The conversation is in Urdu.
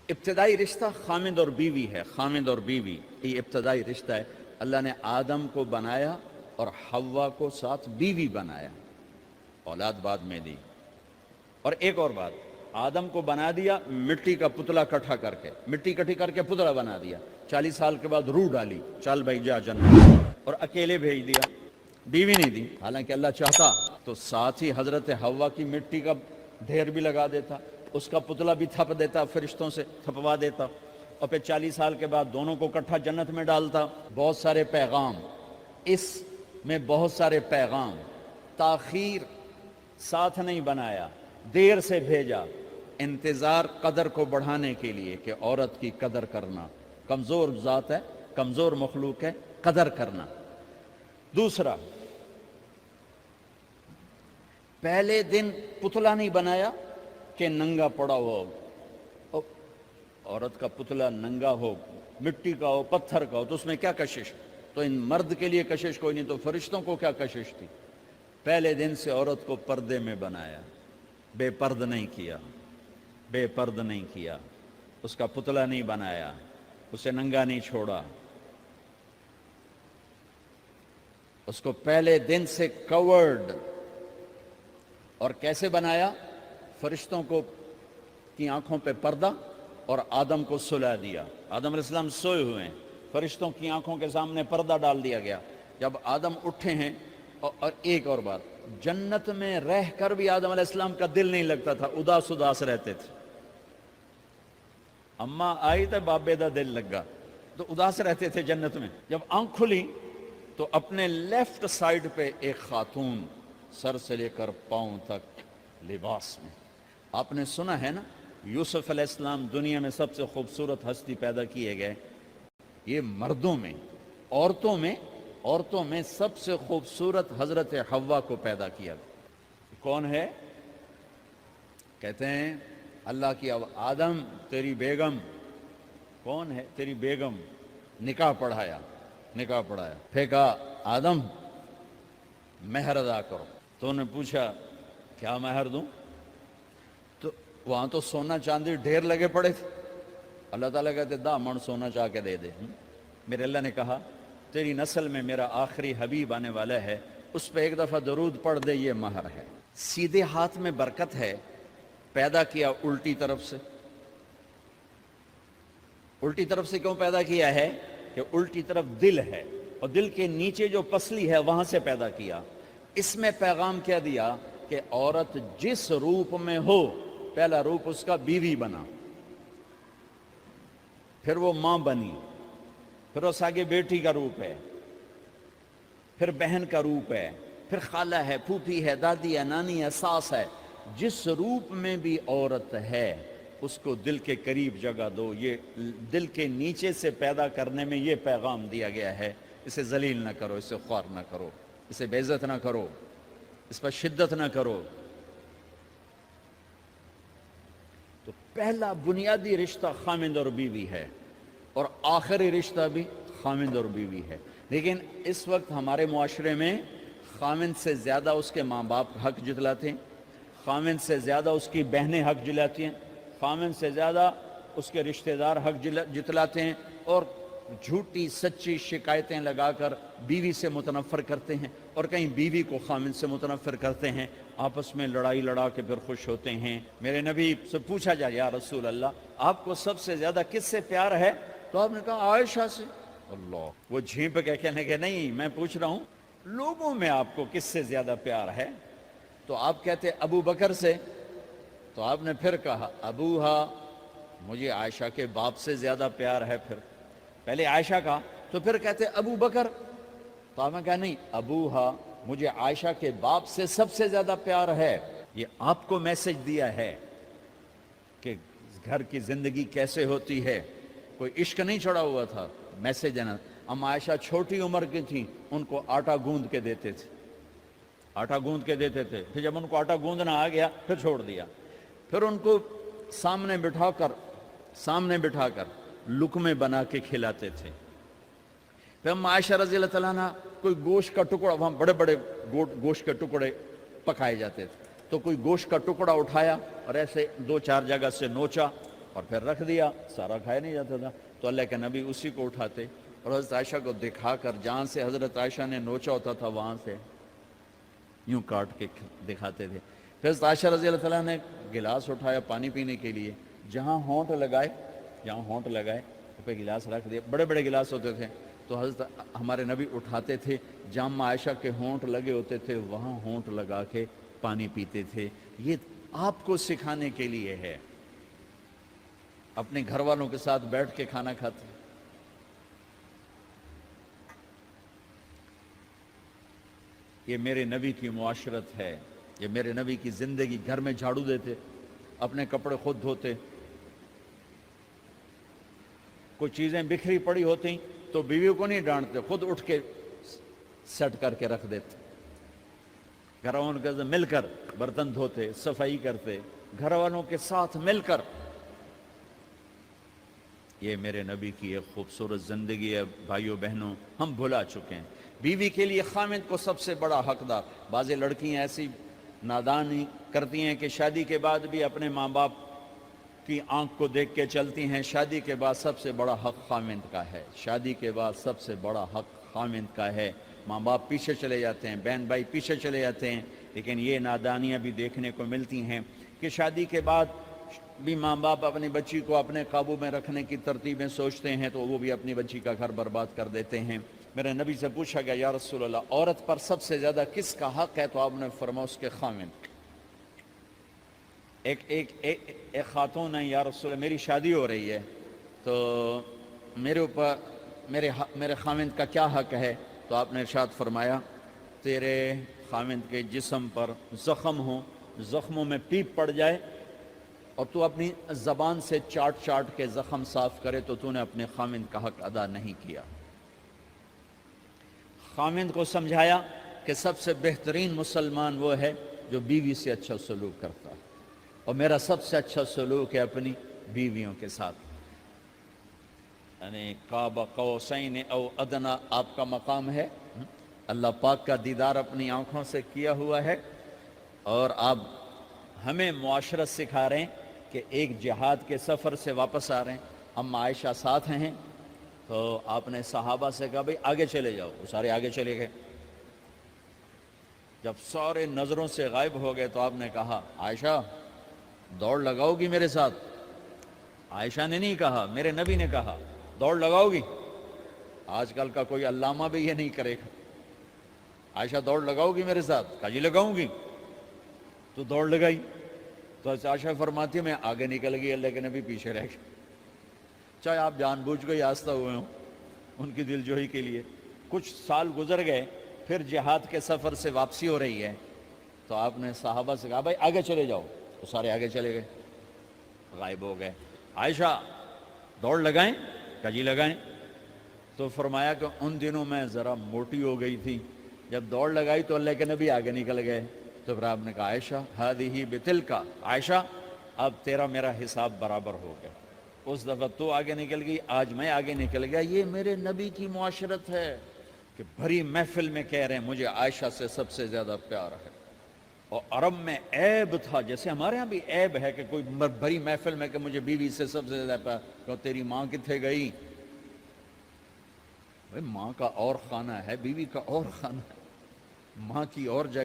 ابتدائی رشتہ خامد اور بیوی ہے. خامد اور بیوی یہ ابتدائی رشتہ ہے. اللہ نے آدم کو بنایا اور حوا کو ساتھ بیوی بنایا, اولاد بعد میں دی. اور ایک اور بات, آدم کو بنا دیا مٹی کا پتلا کٹھا کر کے, مٹی کٹھی کر کے پتلا بنا دیا. 40 سال کے بعد روح ڈالی, چل بھائی جا جنت, اور اکیلے بھیج دیا, بیوی نہیں دی. حالانکہ اللہ چاہتا تو ساتھ ہی حضرت حوا کی مٹی کا ڈھیر بھی لگا دیتا, اس کا پتلا بھی تھپ دیتا, فرشتوں سے تھپوا دیتا, اور پھر 40 سال کے بعد دونوں کو کٹھا جنت میں ڈالتا. بہت سارے پیغام, اس میں بہت سارے پیغام. تاخیر ساتھ نہیں بنایا, دیر سے بھیجا, انتظار قدر کو بڑھانے کے لیے کہ عورت کی قدر کرنا, کمزور ذات ہے, کمزور مخلوق ہے, قدر کرنا. دوسرا, پہلے دن پتلا نہیں بنایا کہ ننگا پڑا ہو. عورت کا پتلا ننگا ہو, مٹی کا ہو, پتھر کا ہو, تو اس میں کیا کشش؟ تو ان مرد کے لیے کشش کوئی نہیں, تو فرشتوں کو کیا کشش تھی؟ پہلے دن سے عورت کو پردے میں بنایا, بے پرد نہیں کیا, بے پرد نہیں کیا, اس کا پتلا نہیں بنایا, اسے ننگا نہیں چھوڑا, اس کو پہلے دن سے کورڈ. اور کیسے بنایا؟ فرشتوں کو کی آنکھوں پہ پردہ اور آدم کو سلا دیا. آدم علیہ السلام سوئے ہوئے ہیں, فرشتوں کی آنکھوں کے سامنے پردہ ڈال دیا گیا. جب آدم اٹھے ہیں, اور ایک اور بات, جنت میں رہ کر بھی آدم علیہ السلام کا دل نہیں لگتا تھا, اداس اداس رہتے تھے. اماں آئی تو بابے دا دل لگا, تو اداس رہتے تھے جنت میں. جب آنکھ کھلی تو اپنے لیفٹ سائیڈ پہ ایک خاتون, سر سے لے کر پاؤں تک لباس میں. آپ نے سنا ہے نا, یوسف علیہ السلام دنیا میں سب سے خوبصورت ہستی پیدا کیے گئے. یہ مردوں میں, عورتوں میں سب سے خوبصورت حضرت حوا کو پیدا کیا. کون ہے؟ کہتے ہیں اللہ کی آدم تیری بیگم. کون ہے تیری بیگم؟ نکاح پڑھایا. پھینکا آدم مہر ادا کرو. تو انہوں نے پوچھا کیا مہر دوں؟ تو وہاں تو سونا چاندی ڈھیر لگے پڑے تھے. اللہ تعالیٰ کہتے دا من سونا چاہ کے دے دے. میرے اللہ نے کہا تیری نسل میں میرا آخری حبیب آنے والا ہے, اس پہ ایک دفعہ درود پڑھ دے, یہ مہر ہے. سیدھے ہاتھ میں برکت ہے. پیدا کیا الٹی طرف سے. الٹی طرف سے کیوں پیدا کیا ہے؟ کہ الٹی طرف دل ہے, اور دل کے نیچے جو پسلی ہے وہاں سے پیدا کیا. اس میں پیغام کیا دیا کہ عورت جس روپ میں ہو, پہلا روپ اس کا بیوی بنا, پھر وہ ماں بنی, پھر اس آگے بیٹی کا روپ ہے, پھر بہن کا روپ ہے, پھر خالہ ہے, پھوپھی ہے, دادی ہے, نانی ہے, ساس ہے. جس روپ میں بھی عورت ہے اس کو دل کے قریب جگہ دو. یہ دل کے نیچے سے پیدا کرنے میں یہ پیغام دیا گیا ہے. اسے ذلیل نہ کرو, اسے خوار نہ کرو, اسے بے عزت نہ کرو, اس پر شدت نہ کرو. تو پہلا بنیادی رشتہ خامند اور بیوی ہے, اور آخری رشتہ بھی خامند اور بیوی ہے. لیکن اس وقت ہمارے معاشرے میں خامند سے زیادہ اس کے ماں باپ حق جتلاتے ہیں, خامند سے زیادہ اس کی بہنیں حق جلاتی ہیں, خامند سے زیادہ اس کے رشتہ دار حق جتلاتے ہیں, اور جھوٹی سچی شکایتیں لگا کر بیوی سے متنفر کرتے ہیں, اور کہیں بیوی کو خامند سے متنفر کرتے ہیں. آپس میں لڑائی لڑا کے پھر خوش ہوتے ہیں. میرے نبی سے پوچھا جائے یا رسول اللہ آپ کو سب سے زیادہ کس سے پیار ہے؟ تو آپ نے کہا عائشہ سے. اللہ, وہ جھینپ کے کہنے کہ نہیں, میں پوچھ رہا ہوں لوگوں میں آپ کو کس سے زیادہ پیار ہے؟ تو آپ کہتے ابو بکر سے. تو آپ نے پھر کہا ابوہا, مجھے عائشہ کے باپ سے زیادہ پیار ہے. پھر پہلے عائشہ کا, تو پھر کہتے ابو بکر. تو آپ نے کہا نہیں, ابوہا, مجھے عائشہ کے باپ سے سب سے زیادہ پیار ہے. یہ آپ کو میسج دیا ہے کہ گھر کی زندگی کیسے ہوتی ہے. کوئی عشق نہیں چڑھا ہوا تھا, میسج دینا. ہم عائشہ چھوٹی عمر کی تھیں, ان کو آٹا گوندھ کے دیتے تھے, آٹا گوندھ کے دیتے تھے. پھر جب ان کو آٹا گوندھنا آ گیا پھر چھوڑ دیا. پھر ان کو سامنے بٹھا کر لقمے بنا کے کھلاتے تھے. پھر ہم عائشہ رضی اللہ تعالیٰ عنہ کوئی گوشت کا ٹکڑا, وہاں بڑے بڑے گوشت کے ٹکڑے پکائے جاتے تھے, تو کوئی گوشت کا ٹکڑا اٹھایا اور ایسے 2-4 جگہ سے نوچا, اور پھر رکھ دیا، سارا کھایا نہیں جاتا تھا، تو اللہ کے نبی اسی کو اٹھاتے اور حضرت عائشہ کو دکھا کر جہاں سے حضرت عائشہ نے نوچا ہوتا تھا وہاں سے یوں کاٹ کے دکھاتے تھے۔ پھر حضرت عائشہ رضی اللہ تعالیٰ نے گلاس اٹھایا پانی پینے کے لیے، جہاں ہونٹ لگائے پہ گلاس رکھ دیا، بڑے بڑے گلاس ہوتے تھے، تو حضرت ہمارے نبی اٹھاتے تھے، جہاں عائشہ کے ہونٹ لگے ہوتے تھے وہاں ہونٹ لگا کے پانی پیتے تھے۔ یہ آپ کو سکھانے کے لیے ہے، اپنے گھر والوں کے ساتھ بیٹھ کے کھانا کھاتے۔ یہ میرے نبی کی معاشرت ہے، یہ میرے نبی کی زندگی۔ گھر میں جھاڑو دیتے، اپنے کپڑے خود دھوتے، کوئی چیزیں بکھری پڑی ہوتی تو بیوی کو نہیں ڈانٹتے، خود اٹھ کے سیٹ کر کے رکھ دیتے، گھر والوں کے ساتھ مل کر برتن دھوتے، صفائی کرتے، گھر والوں کے ساتھ مل کر۔ یہ میرے نبی کی ایک خوبصورت زندگی ہے بھائیوں بہنوں، ہم بھلا چکے ہیں۔ بیوی کے لیے خامند کو سب سے بڑا حقدار۔ بعض لڑکیاں ایسی نادانی کرتی ہیں کہ شادی کے بعد بھی اپنے ماں باپ کی آنکھ کو دیکھ کے چلتی ہیں۔ شادی کے بعد سب سے بڑا حق خامند کا ہے، شادی کے بعد سب سے بڑا حق خامند کا ہے۔ ماں باپ پیچھے چلے جاتے ہیں، بہن بھائی پیچھے چلے جاتے ہیں، لیکن یہ نادانیاں بھی دیکھنے کو ملتی ہیں کہ شادی کے بعد بھی ماں باپ اپنی بچی کو اپنے قابو میں رکھنے کی ترتیبیں سوچتے ہیں تو وہ بھی اپنی بچی کا گھر برباد کر دیتے ہیں۔ میرے نبی سے پوچھا گیا یا رسول اللہ عورت پر سب سے زیادہ کس کا حق ہے؟ تو آپ نے فرمایا اس کے خامند۔ ایک خاتون ہے، یا رسول اللہ میری شادی ہو رہی ہے تو میرے اوپر میرے خامند کا کیا حق ہے؟ تو آپ نے ارشاد فرمایا تیرے خامند کے جسم پر زخم ہو، زخموں میں پیپ پڑ جائے اور تو اپنی زبان سے چاٹ کے زخم صاف کرے تو تو نے اپنے خامند کا حق ادا نہیں کیا۔ خامند کو سمجھایا کہ سب سے بہترین مسلمان وہ ہے جو بیوی سے اچھا سلوک کرتا ہے، اور میرا سب سے اچھا سلوک ہے اپنی بیویوں کے ساتھ، یعنی قاب قوسین او ادنا آپ کا مقام ہے۔ اللہ پاک کا دیدار اپنی آنکھوں سے کیا ہوا ہے، اور آپ ہمیں معاشرت سکھا رہے ہیں کہ ایک جہاد کے سفر سے واپس آ رہے ہیں، ہم عائشہ ساتھ ہیں، تو آپ نے صحابہ سے کہا بھئی آگے چلے جاؤ، وہ سارے آگے چلے گئے۔ جب سارے نظروں سے غائب ہو گئے تو آپ نے کہا عائشہ دوڑ لگاؤ گی میرے ساتھ؟ عائشہ نے نہیں کہا، میرے نبی نے کہا دوڑ لگاؤ گی؟ آج کل کا کوئی علامہ بھی یہ نہیں کرے گا۔ عائشہ دوڑ لگاؤ گی میرے ساتھ؟ کہا جی لگاؤں گی۔ تو دوڑ لگائی تو عائشہ فرماتی ہے میں آگے نکل گئی، اللہ کے نبی پیچھے رہ گئے، چاہے آپ جان بوجھ کے آستہ ہوئے ہوں ان کی دل جوئی کے لیے۔ کچھ سال گزر گئے، پھر جہاد کے سفر سے واپسی ہو رہی ہے تو آپ نے صحابہ سے کہا بھائی آگے چلے جاؤ، تو سارے آگے چلے گئے، غائب ہو گئے۔ عائشہ دوڑ لگائیں؟ کہا جی لگائیں۔ تو فرمایا کہ ان دنوں میں ذرا موٹی ہو گئی تھی، جب دوڑ لگائی تو اللہ کے نبی آگے نکل گئے، تو پھر آپ نے کہا عائشہ ہذہ بتلکا، عائشہ اب تیرا میرا حساب برابر ہو گیا، اس دفعہ تو آگے نکل گئی، آج میں آگے نکل گیا۔ یہ میرے نبی کی معاشرت ہے کہ بھری محفل میں کہہ رہے ہیں مجھے عائشہ سے سب سے زیادہ پیار ہے۔ اور عرب میں عیب تھا، جیسے ہمارے ہاں بھی عیب ہے کہ کوئی بھری محفل میں کہ مجھے بیوی سے سب سے زیادہ پیار، کہ تیری ماں کتنے گئی؟ ماں کا اور خانہ ہے، بیوی کا اور خانہ ہے، ماں کی اور جگہ